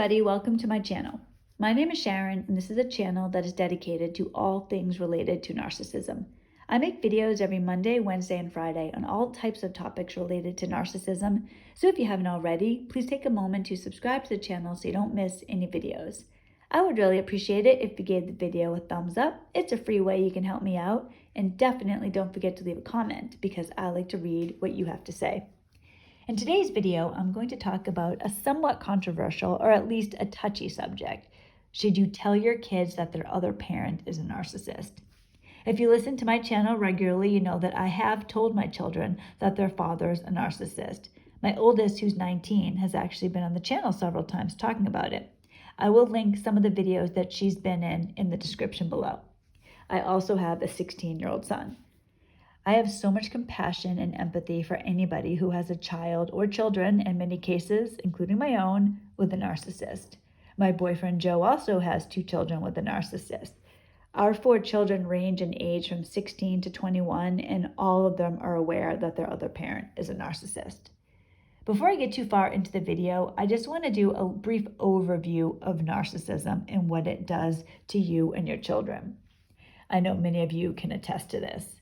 everybody, welcome to my channel. My name is Sharon, and this is a channel that is dedicated to all things related to narcissism. I make videos every Monday, Wednesday, and Friday on all types of topics related to narcissism, so if you haven't already, please take a moment to subscribe to the channel so you don't miss any videos. I would really appreciate it if you gave the video a thumbs up. It's a free way you can help me out, and definitely don't forget to leave a comment because I like to read what you have to say. In today's video, I'm going to talk about a somewhat controversial, or at least a touchy subject. Should you tell your kids that their other parent is a narcissist? If you listen to my channel regularly, you know that I have told my children that their father's a narcissist. My oldest, who's 19, has actually been on the channel several times talking about it. I will link some of the videos that she's been in the description below. I also have a 16-year-old son. I have so much compassion and empathy for anybody who has a child or children, in many cases, including my own, with a narcissist. My boyfriend Joe also has 2 children with a narcissist. Our 4 children range in age from 16 to 21, and all of them are aware that their other parent is a narcissist. Before I get too far into the video, I just want to do a brief overview of narcissism and what it does to you and your children. I know many of you can attest to this.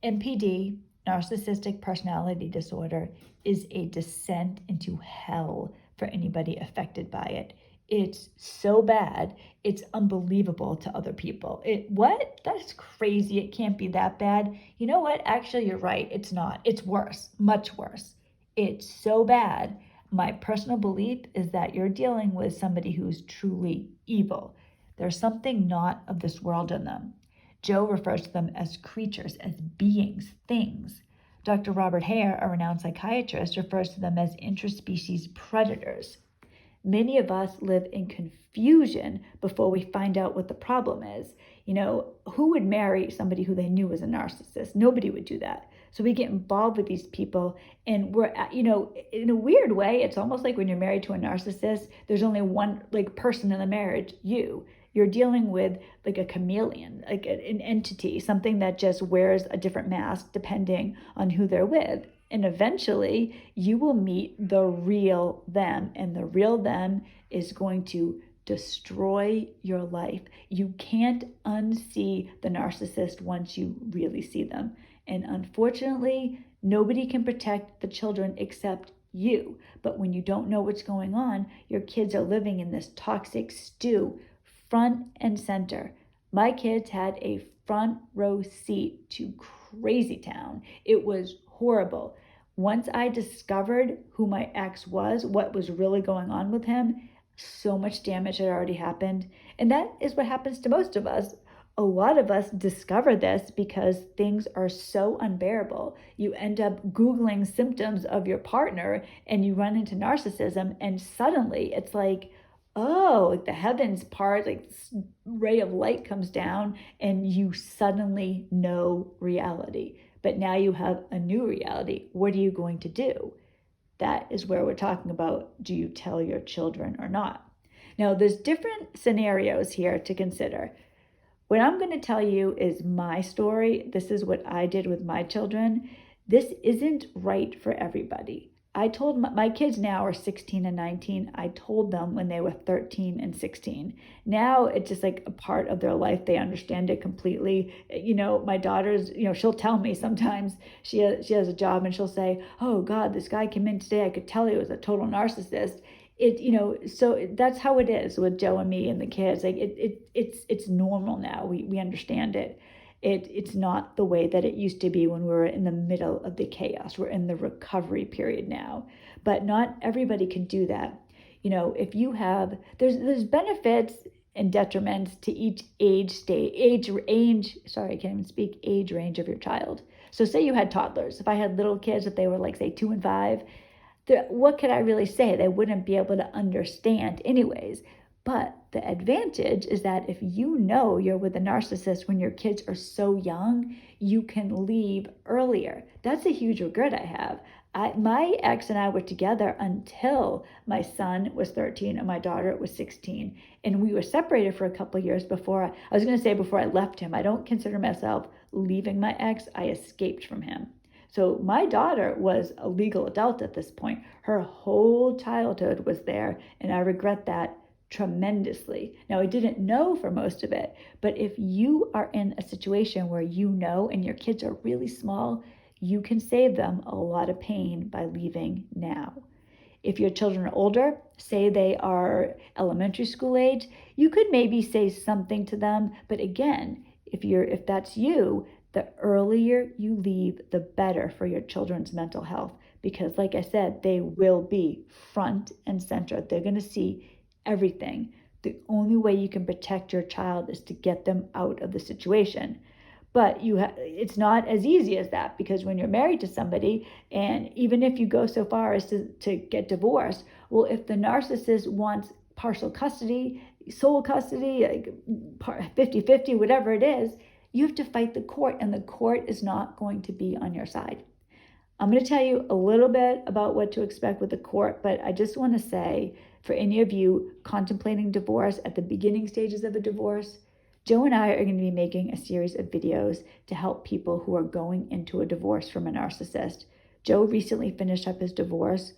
NPD, narcissistic personality disorder, is a descent into hell for anybody affected by it. It's so bad, it's unbelievable to other people. What? That's crazy. It can't be that bad. You know what? Actually, you're right. It's not. It's worse, much worse. It's so bad. My personal belief is that you're dealing with somebody who's truly evil. There's something not of this world in them. Joe refers to them as creatures, as beings, things. Dr. Robert Hare, a renowned psychiatrist, refers to them as interspecies predators. Many of us live in confusion before we find out what the problem is. You know, who would marry somebody who they knew was a narcissist? Nobody would do that. So we get involved with these people, and we're, in a weird way, it's almost like when you're married to a narcissist, there's only one person in the marriage, you. You're dealing with like a chameleon, like an entity, something that just wears a different mask depending on who they're with. And eventually you will meet the real them, and the real them is going to destroy your life. You can't unsee the narcissist once you really see them. And unfortunately, nobody can protect the children except you. But when you don't know what's going on, your kids are living in this toxic stew, front and center. My kids had a front row seat to crazy town. It was horrible. Once I discovered who my ex was, what was really going on with him, so much damage had already happened. And that is what happens to most of us. A lot of us discover this because things are so unbearable. You end up Googling symptoms of your partner and you run into narcissism, and suddenly it's like, oh, like the heavens part, like this ray of light comes down and you suddenly know reality. But now you have a new reality. What are you going to do? That is where we're talking about, do you tell your children or not? Now, there's different scenarios here to consider. What I'm going to tell you is my story. This is what I did with my children. This isn't right for everybody. I told my kids now are 16 and 19. I told them when they were 13 and 16. Now it's just like a part of their life. They understand it completely. You know, my daughter's, she'll tell me sometimes she has a job and she'll say, oh God, this guy came in today. I could tell he was a total narcissist. So that's how it is with Joe and me and the kids. Like it's normal now. We understand it. It's not the way that it used to be when we were in the middle of the chaos. We're in the recovery period now, but not everybody can do that. If you have, there's benefits and detriments to each age range of your child. So say you had toddlers. If I had little kids, if they were like say 2 and 5, what could I really say? They wouldn't be able to understand anyways. But the advantage is that if you know you're with a narcissist when your kids are so young, you can leave earlier. That's a huge regret I have. My ex and I were together until my son was 13 and my daughter was 16. And we were separated for a couple of years before I left him. I don't consider myself leaving my ex. I escaped from him. So my daughter was a legal adult at this point. Her whole childhood was there, and I regret that tremendously. Now, I didn't know for most of it, but if you are in a situation where you know and your kids are really small, you can save them a lot of pain by leaving now. If your children are older, say they are elementary school age, you could maybe say something to them. But again, if that's you, the earlier you leave, the better for your children's mental health. Because like I said, they will be front and center. They're going to see everything. The only way you can protect your child is to get them out of the situation. But it's not as easy as that, because when you're married to somebody, and even if you go so far as to get divorced, well, if the narcissist wants partial custody, sole custody, like 50-50, whatever it is, you have to fight the court, and the court is not going to be on your side. I'm going to tell you a little bit about what to expect with the court, but I just want to say, for any of you contemplating divorce at the beginning stages of a divorce, Joe and I are going to be making a series of videos to help people who are going into a divorce from a narcissist. Joe recently finished up his divorce.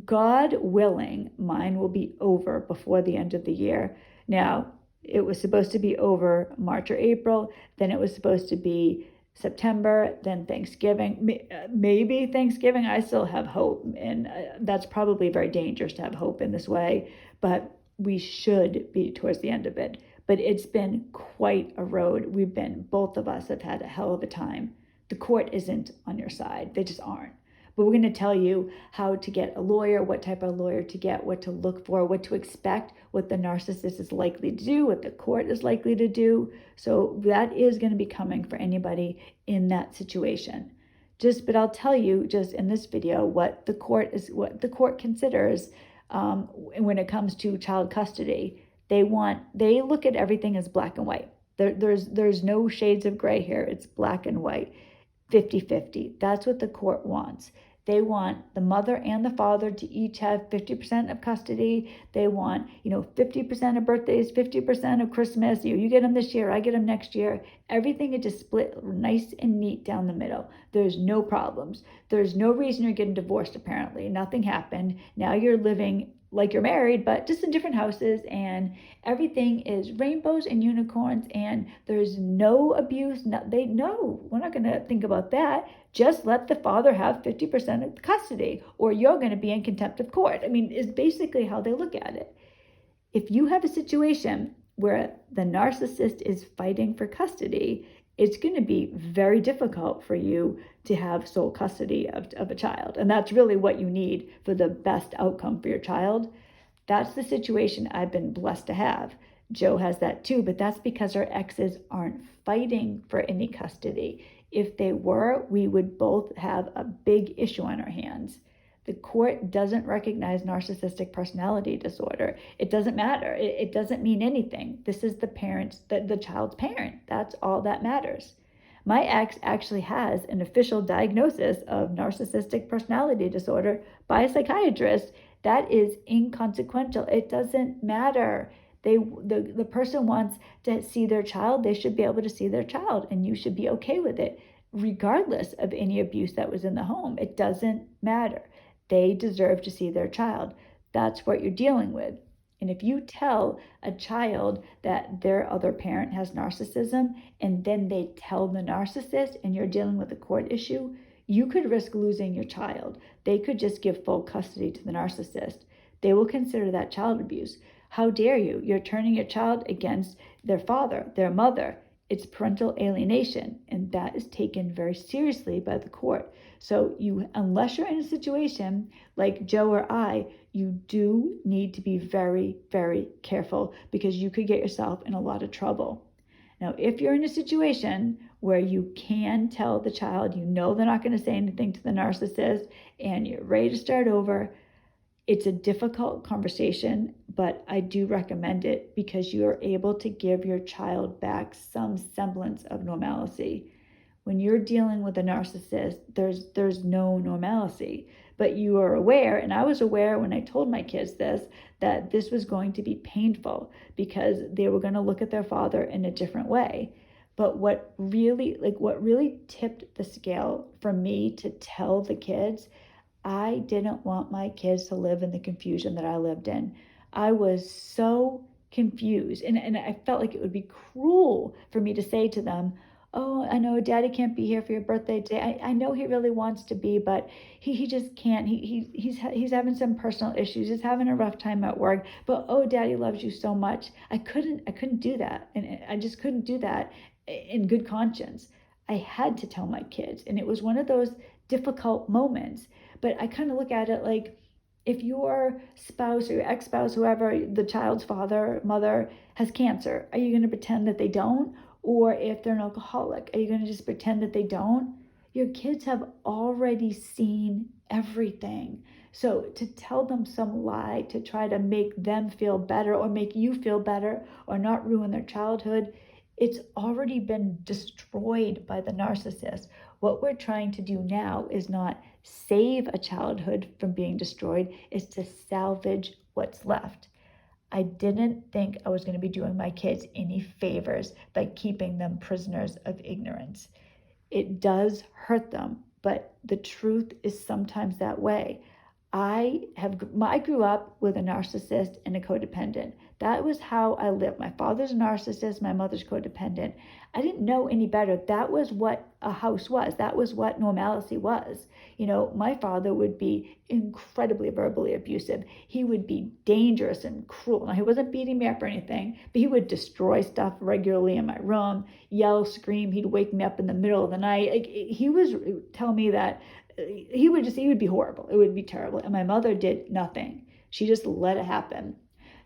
God willing, mine will be over before the end of the year. Now, it was supposed to be over March or April, then it was supposed to be September, then Thanksgiving, maybe Thanksgiving. I still have hope, and that's probably very dangerous to have hope in this way, but we should be towards the end of it. But it's been quite a road. Both of us have had a hell of a time. The court isn't on your side. They just aren't. But we're going to tell you how to get a lawyer, what type of lawyer to get, what to look for, what to expect, what the narcissist is likely to do, what the court is likely to do. So that is going to be coming for anybody in that situation. But I'll tell you just in this video what the court considers when it comes to child custody. They look at everything as black and white. There's no shades of gray here. It's black and white. 50-50. That's what the court wants. They want the mother and the father to each have 50% of custody. They want, 50% of birthdays, 50% of Christmas. You get them this year, I get them next year. Everything is just split nice and neat down the middle. There's no problems. There's no reason you're getting divorced, apparently. Nothing happened. Now you're living like you're married, but just in different houses, and everything is rainbows and unicorns, and there's no abuse. We're not going to think about that. Just let the father have 50% of the custody, or you're going to be in contempt of court. Is basically how they look at it. If you have a situation where the narcissist is fighting for custody, it's going to be very difficult for you to have sole custody of a child. And that's really what you need for the best outcome for your child. That's the situation I've been blessed to have. Joe has that too, but that's because our exes aren't fighting for any custody. If they were, we would both have a big issue on our hands. The court doesn't recognize narcissistic personality disorder. It doesn't matter. It doesn't mean anything. This is the child's parent. That's all that matters. My ex actually has an official diagnosis of narcissistic personality disorder by a psychiatrist. That is inconsequential. It doesn't matter. The person wants to see their child. They should be able to see their child, and you should be okay with it, regardless of any abuse that was in the home. It doesn't matter. They deserve to see their child. That's what you're dealing with. And if you tell a child that their other parent has narcissism, and then they tell the narcissist, and you're dealing with a court issue, you could risk losing your child. They could just give full custody to the narcissist. They will consider that child abuse. How dare you? You're turning your child against their father, their mother. It's parental alienation, and that is taken very seriously by the court. So unless you're in a situation like Joe or I, you do need to be very, very careful, because you could get yourself in a lot of trouble. Now, if you're in a situation where you can tell the child, they're not going to say anything to the narcissist, and you're ready to start over, it's a difficult conversation, but I do recommend it, because you're able to give your child back some semblance of normalcy. When you're dealing with a narcissist, there's no normalcy. But you are aware, and I was aware when I told my kids this, that this was going to be painful, because they were going to look at their father in a different way. But what really tipped the scale for me to tell the kids, I didn't want my kids to live in the confusion that I lived in. I was so confused. And I felt like it would be cruel for me to say to them, oh, I know daddy can't be here for your birthday today. I know he really wants to be, but he just can't. He's having some personal issues. He's having a rough time at work. But oh, daddy loves you so much. I couldn't do that. And I just couldn't do that in good conscience. I had to tell my kids. And it was one of those difficult moments. But I kind of look at it like, if your spouse or your ex-spouse, whoever, the child's father, mother, has cancer, are you going to pretend that they don't? Or if they're an alcoholic, are you going to just pretend that they don't? Your kids have already seen everything. So to tell them some lie to try to make them feel better or make you feel better or not ruin their childhood, it's already been destroyed by the narcissist. What we're trying to do now is not save a childhood from being destroyed, is to salvage what's left. I didn't think I was going to be doing my kids any favors by keeping them prisoners of ignorance. It does hurt them, but the truth is sometimes that way. I grew up with a narcissist and a codependent. That was how I lived. My father's a narcissist, my mother's codependent. I didn't know any better. That was what a house was. That was what normalcy was. My father would be incredibly verbally abusive. He would be dangerous and cruel. Now, he wasn't beating me up or anything, but he would destroy stuff regularly in my room, yell, scream. He'd wake me up in the middle of the night. Like, he was telling me that he would be horrible. It would be terrible. And my mother did nothing. She just let it happen.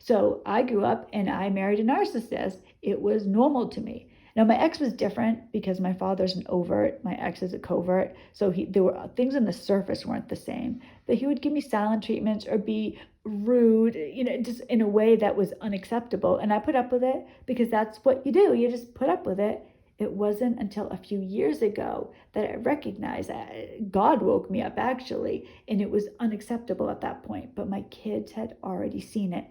So I grew up and I married a narcissist. It was normal to me. Now my ex was different because my father's an overt, my ex is a covert. So there were things on the surface weren't the same. But he would give me silent treatments or be rude, just in a way that was unacceptable. And I put up with it because that's what you do. You just put up with it. It wasn't until a few years ago that I recognized God woke me up actually, and it was unacceptable at that point. But my kids had already seen it,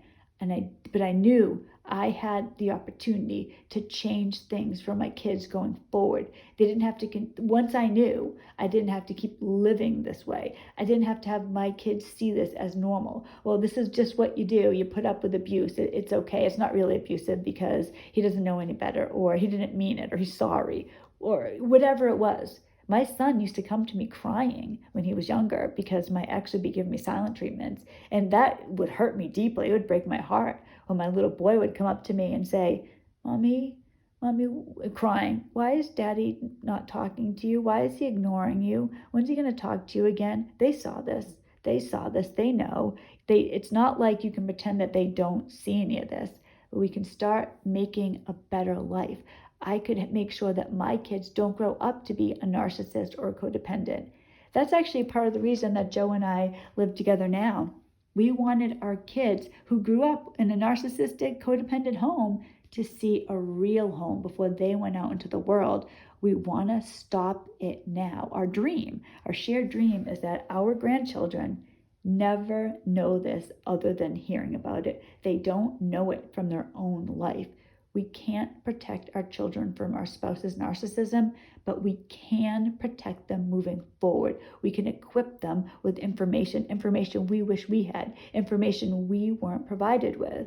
but I knew I had the opportunity to change things for my kids going forward. They didn't have to. Once I knew, I didn't have to keep living this way. I didn't have to have my kids see this as normal. Well, this is just what you do. You put up with abuse. It's okay. It's not really abusive because he doesn't know any better, or he didn't mean it, or he's sorry, or whatever it was. My son used to come to me crying when he was younger because my ex would be giving me silent treatments, and that would hurt me deeply. It would break my heart when my little boy would come up to me and say, Mommy, crying, why is daddy not talking to you? Why is he ignoring you? When's he going to talk to you again? They saw this. They know. It's not like you can pretend that they don't see any of this, but we can start making a better life. I could make sure that my kids don't grow up to be a narcissist or a codependent. That's actually part of the reason that Joe and I live together now. We wanted our kids who grew up in a narcissistic, codependent home to see a real home before they went out into the world. We want to stop it now. Our shared dream is that our grandchildren never know this other than hearing about it. They don't know it from their own life. We can't protect our children from our spouse's narcissism, but we can protect them moving forward. We can equip them with information we wish we had, information we weren't provided with.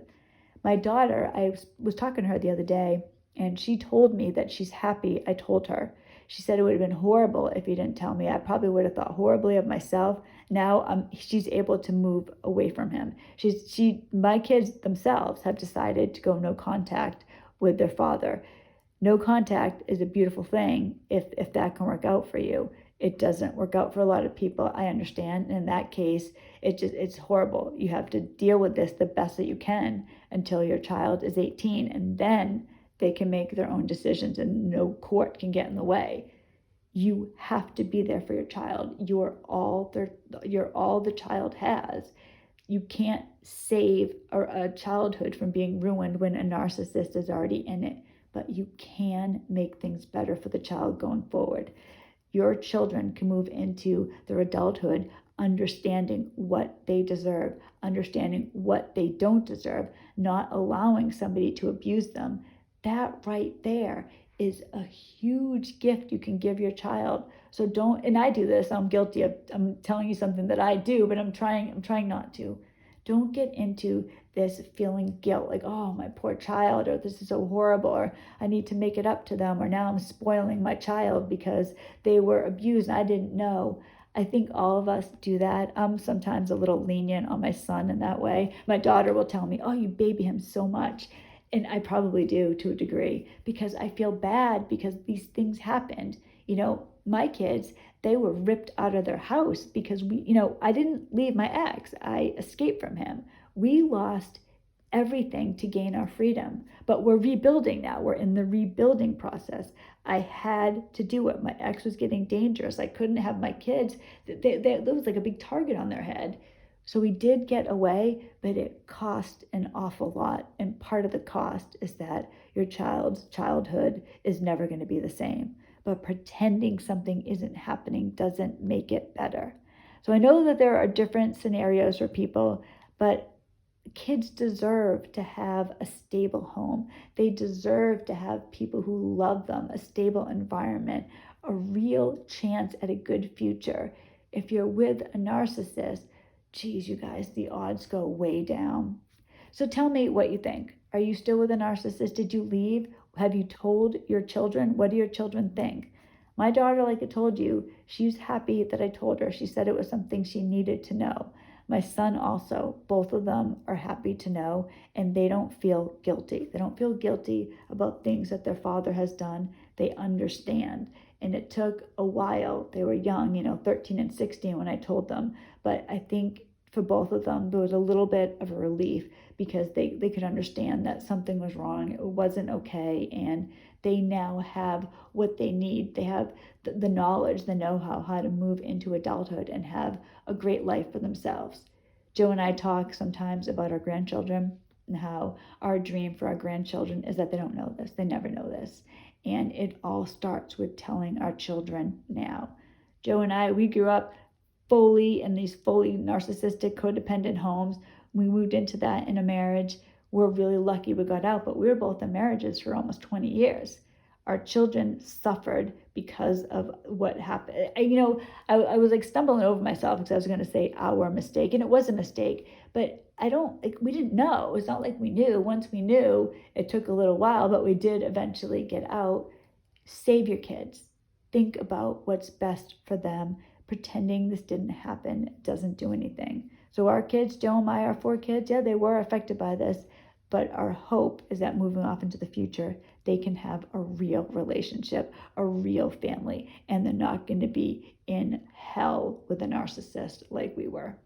My daughter, I was talking to her the other day, and she told me that she's happy I told her. She said it would have been horrible if you didn't tell me. I probably would have thought horribly of myself. Now she's able to move away from him. My kids themselves have decided to go no contact with their father. No contact is a beautiful thing if that can work out for you. It doesn't work out for a lot of people, I understand. In that case, it's horrible. You have to deal with this the best that you can until your child is 18, and then they can make their own decisions and no court can get in the way. You have to be there for your child. You're all the child has. You can't save a childhood from being ruined when a narcissist is already in it, but you can make things better for the child going forward. Your children can move into their adulthood understanding what they deserve, understanding what they don't deserve, not allowing somebody to abuse them. That right there is a huge gift you can give your child. So don't, and I do this, I'm guilty of, I'm telling you something that I do, but I'm trying not to. Don't get into this feeling guilt, like, oh, my poor child, or this is so horrible, or I need to make it up to them, or now I'm spoiling my child because they were abused and I didn't know. I think all of us do that. I'm sometimes a little lenient on my son in that way. My daughter will tell me, oh, you baby him so much. And I probably do to a degree because I feel bad because these things happened. My kids, they were ripped out of their house because I didn't leave my ex. I escaped from him. We lost everything to gain our freedom, but we're rebuilding now. We're in the rebuilding process. I had to do it. My ex was getting dangerous. I couldn't have my kids. There was like a big target on their head. So we did get away, but it cost an awful lot. And part of the cost is that your child's childhood is never going to be the same. But pretending something isn't happening doesn't make it better. So I know that there are different scenarios for people, but kids deserve to have a stable home. They deserve to have people who love them, a stable environment, a real chance at a good future. If you're with a narcissist, geez, you guys, the odds go way down. So tell me what you think. Are you still with a narcissist? Did you leave? Have you told your children? What do your children think? My daughter, like I told you, she's happy that I told her. She said it was something she needed to know. My son also, both of them are happy to know, and they don't feel guilty. They don't feel guilty about things that their father has done. They understand. And it took a while. They were young, 13 and 16 when I told them. But I think for both of them, there was a little bit of a relief because they could understand that something was wrong. It wasn't okay. And they now have what they need. They have the knowledge, the know-how, how to move into adulthood and have a great life for themselves. Joe and I talk sometimes about our grandchildren and how our dream for our grandchildren is that they don't know this. They never know this. And it all starts with telling our children now. Joe and I, we grew up fully in these fully narcissistic, codependent homes. We moved into that in a marriage. We're really lucky we got out, but we were both in marriages for almost 20 years. Our children suffered because of what happened. I was like stumbling over myself because I was going to say our mistake, and it was a mistake, but we didn't know. It's not like we knew. Once we knew, it took a little while, but we did eventually get out. Save your kids. Think about what's best for them. Pretending this didn't happen doesn't do anything. So our kids, Joe and I, our 4 kids, yeah, they were affected by this, but our hope is that moving off into the future, they can have a real relationship, a real family, and they're not going to be in hell with a narcissist like we were.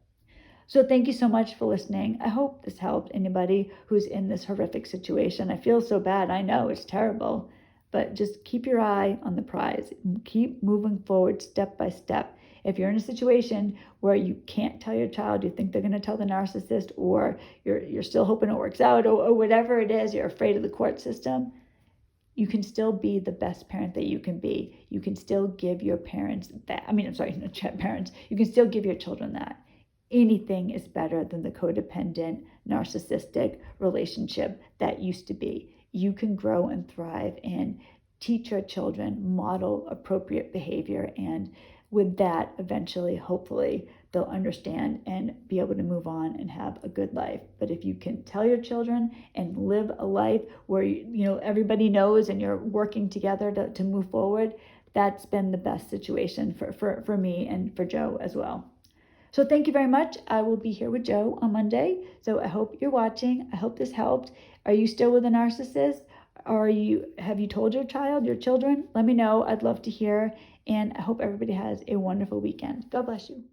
So thank you so much for listening. I hope this helped anybody who's in this horrific situation. I feel so bad. I know it's terrible, but just keep your eye on the prize. Keep moving forward step by step. If you're in a situation where you can't tell your child, you think they're going to tell the narcissist, or you're still hoping it works out, or whatever it is, you're afraid of the court system, you can still be the best parent that you can be. You can still give your parents that. Parents. You can still give your children that. Anything is better than the codependent, narcissistic relationship that used to be. You can grow and thrive and teach your children, model appropriate behavior, and with that, eventually, hopefully, they'll understand and be able to move on and have a good life. But if you can tell your children and live a life where everybody knows and you're working together to move forward, that's been the best situation for me and for Joe as well. So thank you very much. I will be here with Joe on Monday. So I hope you're watching. I hope this helped. Are you still with a narcissist? Have you told your children? Let me know. I'd love to hear. And I hope everybody has a wonderful weekend. God bless you.